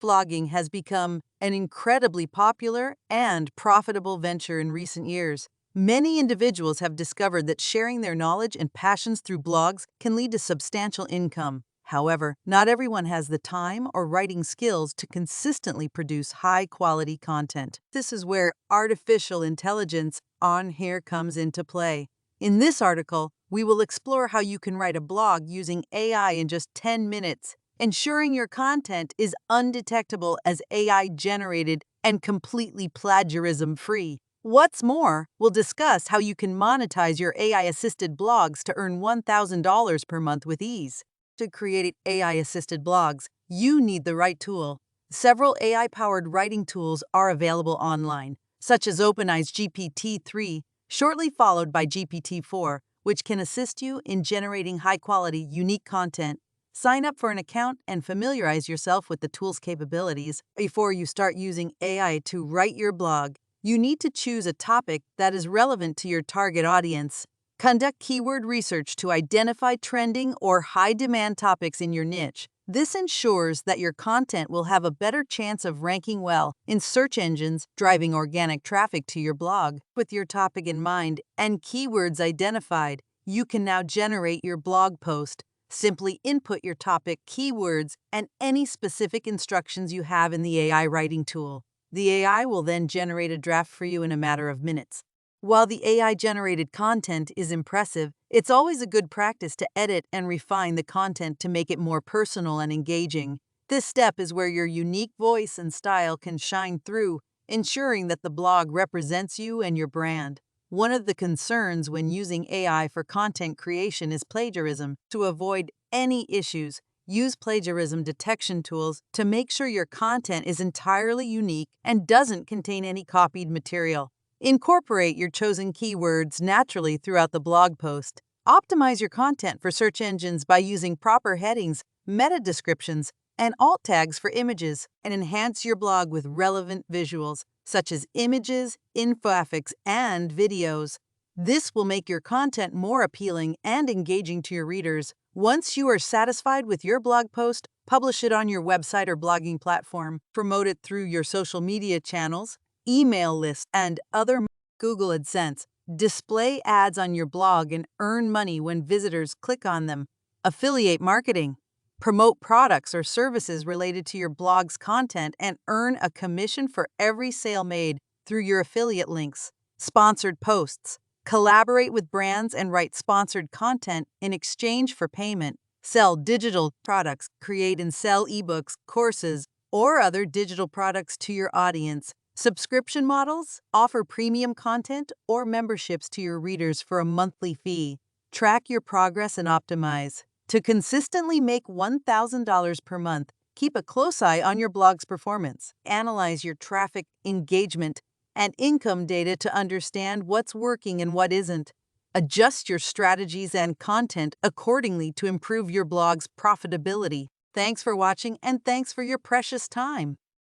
Blogging has become an incredibly popular and profitable venture in recent years. Many individuals have discovered that sharing their knowledge and passions through blogs can lead to substantial income. However, not everyone has the time or writing skills to consistently produce high-quality content. This is where artificial intelligence on here comes into play. In this article, we will explore how you can write a blog using AI in just 10 minutes, ensuring your content is undetectable as AI-generated and completely plagiarism-free. What's more, we'll discuss how you can monetize your AI-assisted blogs to earn $1,000 per month with ease. To create AI-assisted blogs, you need the right tool. Several AI-powered writing tools are available online, such as OpenAI's GPT-3, shortly followed by GPT-4, which can assist you in generating high-quality, unique content. Sign up for an account and familiarize yourself with the tool's capabilities. Before you start using AI to write your blog, you need to choose a topic that is relevant to your target audience. Conduct keyword research to identify trending or high-demand topics in your niche. This ensures that your content will have a better chance of ranking well in search engines, driving organic traffic to your blog. With your topic in mind and keywords identified, you can now generate your blog post. Simply input your topic, keywords, and any specific instructions you have in the AI writing tool. The AI will then generate a draft for you in a matter of minutes. While the AI-generated content is impressive, it's always a good practice to edit and refine the content to make it more personal and engaging. This step is where your unique voice and style can shine through, ensuring that the blog represents you and your brand. One of the concerns when using AI for content creation is plagiarism. To avoid any issues, use plagiarism detection tools to make sure your content is entirely unique and doesn't contain any copied material. Incorporate your chosen keywords naturally throughout the blog post. Optimize your content for search engines by using proper headings, meta descriptions, and alt tags for images, and enhance your blog with relevant visuals, such as images, infographics, and videos. This will make your content more appealing and engaging to your readers. Once you are satisfied with your blog post, publish it on your website or blogging platform. Promote it through your social media channels, email lists, and other Google AdSense. Display ads on your blog and earn money when visitors click on them. Affiliate marketing. Promote products or services related to your blog's content and earn a commission for every sale made through your affiliate links. Sponsored posts. Collaborate with brands and write sponsored content in exchange for payment. Sell digital products. Create and sell ebooks, courses, or other digital products to your audience. Subscription models offer premium content or memberships to your readers for a monthly fee. Track your progress and optimize. To consistently make $1,000 per month, keep a close eye on your blog's performance. Analyze your traffic, engagement, and income data to understand what's working and what isn't. Adjust your strategies and content accordingly to improve your blog's profitability. Thanks for watching, and thanks for your precious time.